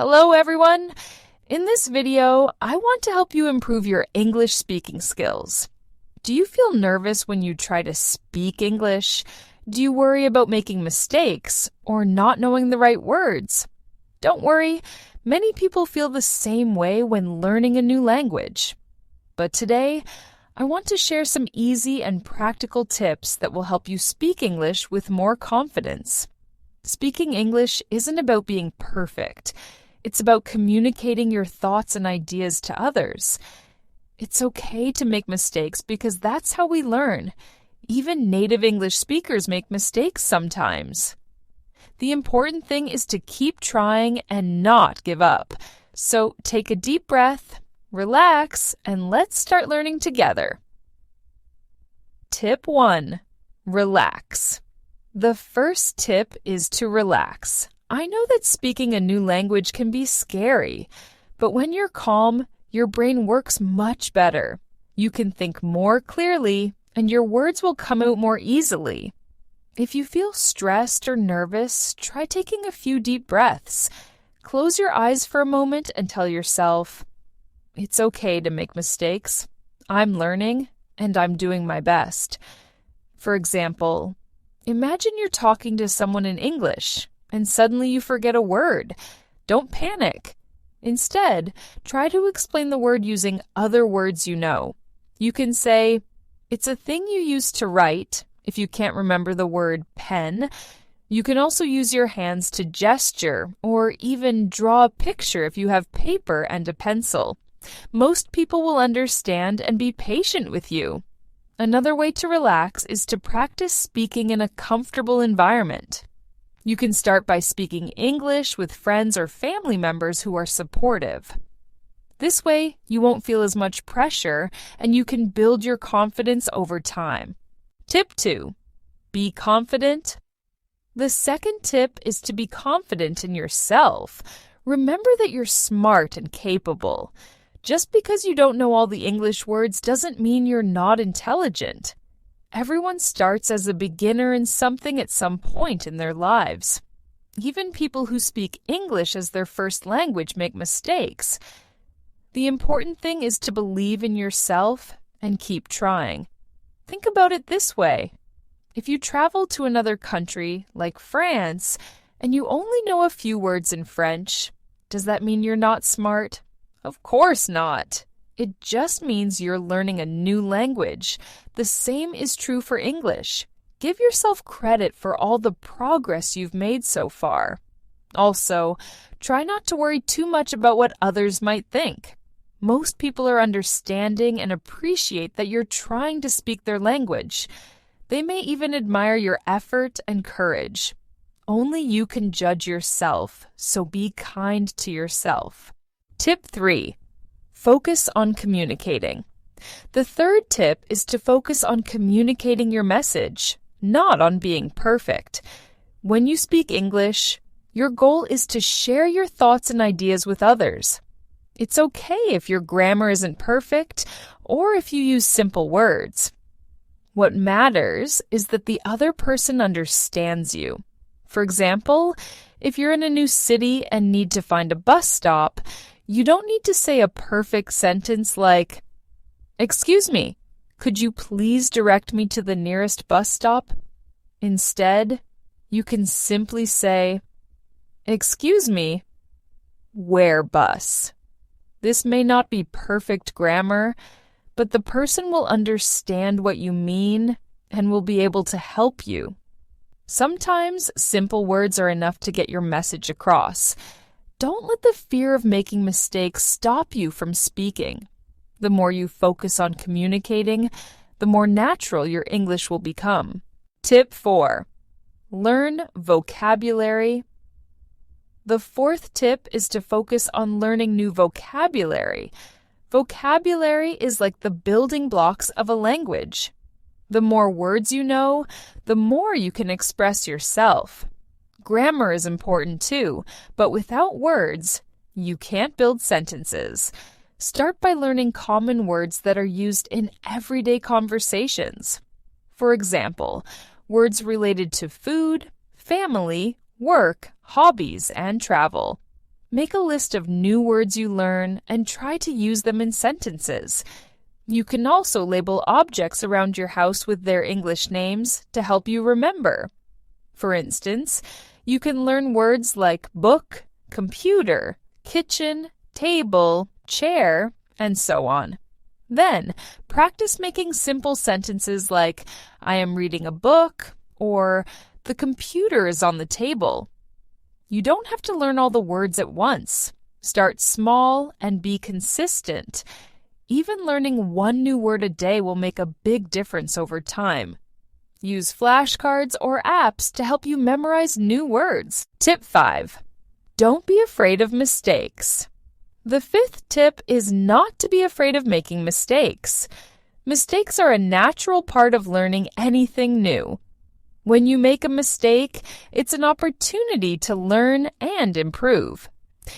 Hello everyone! In this video, I want to help you improve your English speaking skills. Do you feel nervous when you try to speak English? Do you worry about making mistakes or not knowing the right words? Don't worry, many people feel the same way when learning a new language. But today, I want to share some easy and practical tips that will help you speak English with more confidence. Speaking English isn't about being perfect. It's about communicating your thoughts and ideas to others. It's okay to make mistakes because that's how we learn. Even native English speakers make mistakes sometimes. The important thing is to keep trying and not give up. So take a deep breath, relax, and let's start learning together. Tip 1. Relax. The first tip is to relax. I know that speaking a new language can be scary, but when you're calm, your brain works much better. You can think more clearly, and your words will come out more easily. If you feel stressed or nervous, try taking a few deep breaths. Close your eyes for a moment and tell yourself, "It's okay to make mistakes. I'm learning, and I'm doing my best." For example, imagine you're talking to someone in English, and suddenly you forget a word. Don't panic. Instead, try to explain the word using other words you know. You can say, "It's a thing you use to write," if you can't remember the word pen. You can also use your hands to gesture, or even draw a picture if you have paper and a pencil. Most people will understand and be patient with you. Another way to relax is to practice speaking in a comfortable environment. You can start by speaking English with friends or family members who are supportive. This way, you won't feel as much pressure and you can build your confidence over time. Tip 2. Be confident. The second tip is to be confident in yourself. Remember that you're smart and capable. Just because you don't know all the English words doesn't mean you're not intelligent. Everyone starts as a beginner in something at some point in their lives. Even people who speak English as their first language make mistakes. The important thing is to believe in yourself and keep trying. Think about it this way. If you travel to another country, like France, and you only know a few words in French, does that mean you're not smart? Of course not. It just means you're learning a new language. The same is true for English. Give yourself credit for all the progress you've made so far. Also, try not to worry too much about what others might think. Most people are understanding and appreciate that you're trying to speak their language. They may even admire your effort and courage. Only you can judge yourself, so be kind to yourself. Tip 3. Focus on communicating. The third tip is to focus on communicating your message, not on being perfect. When you speak English, your goal is to share your thoughts and ideas with others. It's okay if your grammar isn't perfect or if you use simple words. What matters is that the other person understands you. For example, if you're in a new city and need to find a bus stop, you don't need to say a perfect sentence like, "Excuse me, could you please direct me to the nearest bus stop?" Instead, you can simply say, "Excuse me, where bus?" This may not be perfect grammar, but the person will understand what you mean and will be able to help you. Sometimes simple words are enough to get your message across. Don't let the fear of making mistakes stop you from speaking. The more you focus on communicating, the more natural your English will become. Tip 4. Learn vocabulary. The fourth tip is to focus on learning new vocabulary. Vocabulary is like the building blocks of a language. The more words you know, the more you can express yourself. Grammar is important too, but without words, you can't build sentences. Start by learning common words that are used in everyday conversations. For example, words related to food, family, work, hobbies, and travel. Make a list of new words you learn and try to use them in sentences. You can also label objects around your house with their English names to help you remember. For instance, you can learn words like book, computer, kitchen, table, chair, and so on. Then, practice making simple sentences like, I am reading a book, or the computer is on the table. You don't have to learn all the words at once. Start small and be consistent. Even learning one new word a day will make a big difference over time. Use flashcards or apps to help you memorize new words. Tip 5. Don't be afraid of mistakes. The 5th tip is not to be afraid of making mistakes. Mistakes are a natural part of learning anything new. When you make a mistake, it's an opportunity to learn and improve.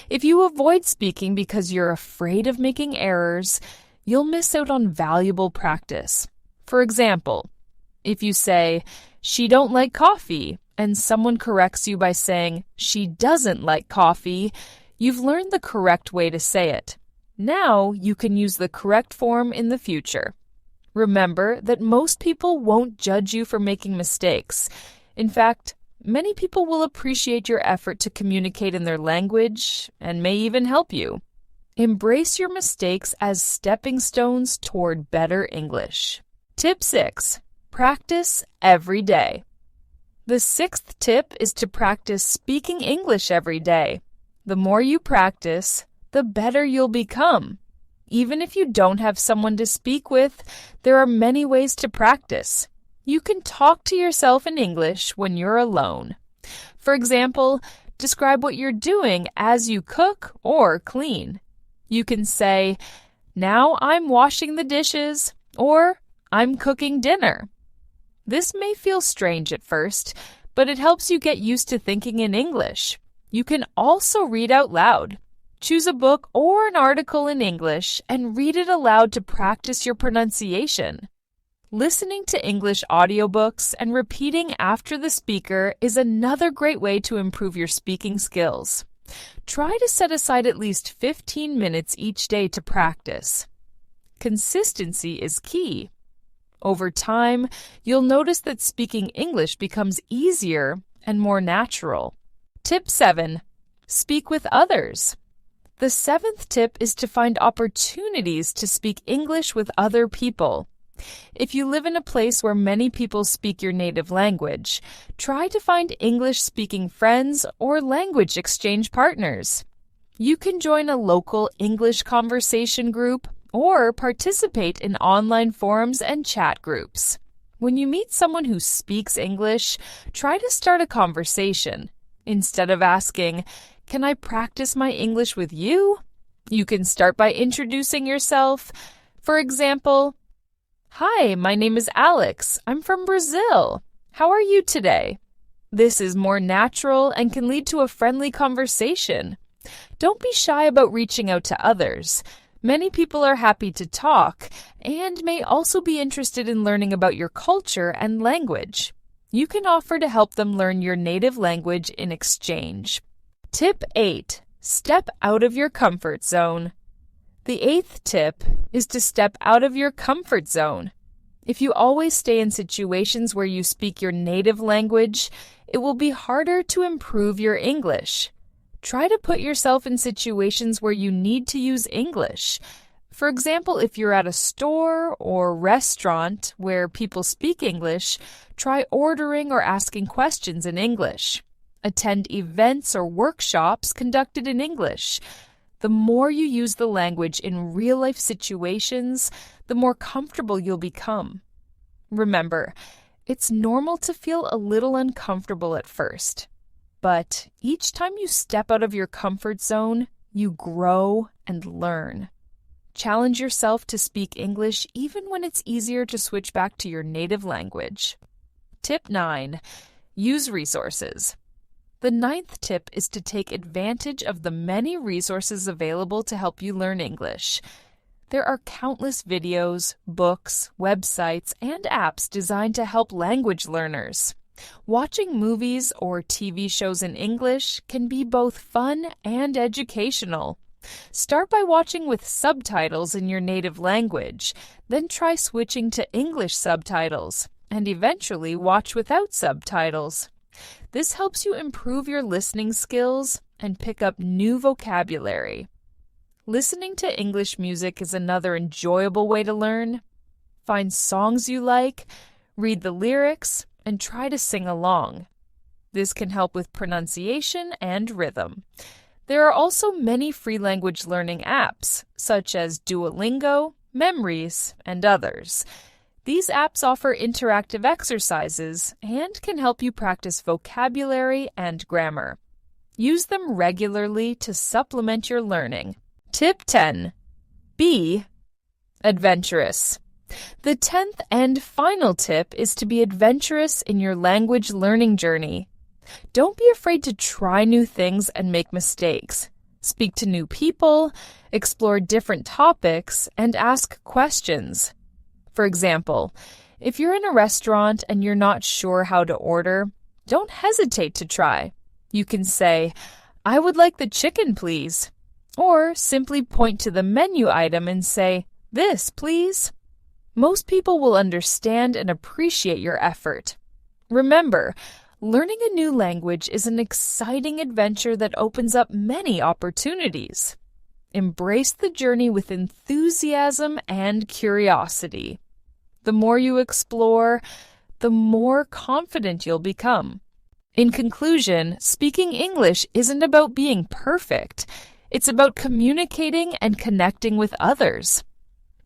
If you avoid speaking because you're afraid of making errors, you'll miss out on valuable practice. For example, if you say, she don't like coffee, and someone corrects you by saying, she doesn't like coffee, you've learned the correct way to say it. Now you can use the correct form in the future. Remember that most people won't judge you for making mistakes. In fact, many people will appreciate your effort to communicate in their language and may even help you. Embrace your mistakes as stepping stones toward better English. Tip 6. Practice every day. The 6th tip is to practice speaking English every day. The more you practice, the better you'll become. Even if you don't have someone to speak with, there are many ways to practice. You can talk to yourself in English when you're alone. For example, describe what you're doing as you cook or clean. You can say, now I'm washing the dishes, or I'm cooking dinner. This may feel strange at first, but it helps you get used to thinking in English. You can also read out loud. Choose a book or an article in English and read it aloud to practice your pronunciation. Listening to English audiobooks and repeating after the speaker is another great way to improve your speaking skills. Try to set aside at least 15 minutes each day to practice. Consistency is key. Over time, you'll notice that speaking English becomes easier and more natural. Tip 7. Speak with others. The 7th tip is to find opportunities to speak English with other people. If you live in a place where many people speak your native language, try to find English-speaking friends or language exchange partners. You can join a local English conversation group or participate in online forums and chat groups. When you meet someone who speaks English, try to start a conversation. Instead of asking, "Can I practice my English with you?" you can start by introducing yourself. For example, "Hi, my name is Alex. I'm from Brazil. How are you today?" This is more natural and can lead to a friendly conversation. Don't be shy about reaching out to others. Many people are happy to talk and may also be interested in learning about your culture and language. You can offer to help them learn your native language in exchange. Tip 8. Step out of your comfort zone. The 8th tip is to step out of your comfort zone. If you always stay in situations where you speak your native language, it will be harder to improve your English. Try to put yourself in situations where you need to use English. For example, if you're at a store or restaurant where people speak English, try ordering or asking questions in English. Attend events or workshops conducted in English. The more you use the language in real-life situations, the more comfortable you'll become. Remember, it's normal to feel a little uncomfortable at first. But each time you step out of your comfort zone, you grow and learn. Challenge yourself to speak English even when it's easier to switch back to your native language. Tip 9. Use resources. The 9th tip is to take advantage of the many resources available to help you learn English. There are countless videos, books, websites, and apps designed to help language learners. Watching movies or TV shows in English can be both fun and educational. Start by watching with subtitles in your native language, then try switching to English subtitles, and eventually watch without subtitles. This helps you improve your listening skills and pick up new vocabulary. Listening to English music is another enjoyable way to learn. Find songs you like, read the lyrics, and try to sing along. This can help with pronunciation and rhythm. There are also many free language learning apps, such as Duolingo, Memories, and others. These apps offer interactive exercises and can help you practice vocabulary and grammar. Use them regularly to supplement your learning. Tip 10. Be adventurous. The 10th and final tip is to be adventurous in your language learning journey. Don't be afraid to try new things and make mistakes. Speak to new people, explore different topics, and ask questions. For example, if you're in a restaurant and you're not sure how to order, don't hesitate to try. You can say, "I would like the chicken, please." Or simply point to the menu item and say, "This, please." Most people will understand and appreciate your effort. Remember, learning a new language is an exciting adventure that opens up many opportunities. Embrace the journey with enthusiasm and curiosity. The more you explore, the more confident you'll become. In conclusion, speaking English isn't about being perfect. It's about communicating and connecting with others.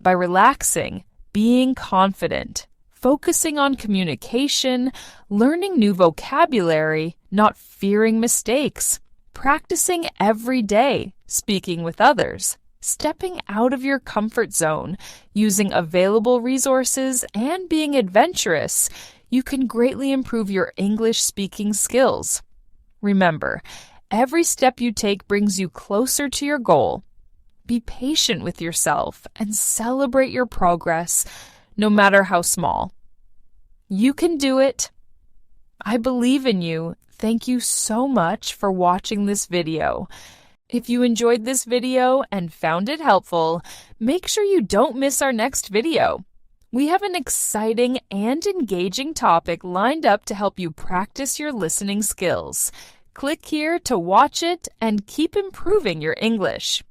By relaxing, being confident, focusing on communication, learning new vocabulary, not fearing mistakes, practicing every day, speaking with others, stepping out of your comfort zone, using available resources, and being adventurous, you can greatly improve your English speaking skills. Remember, every step you take brings you closer to your goal. Be patient with yourself and celebrate your progress, no matter how small. You can do it. I believe in you. Thank you so much for watching this video. If you enjoyed this video and found it helpful, make sure you don't miss our next video. We have an exciting and engaging topic lined up to help you practice your listening skills. Click here to watch it and keep improving your English.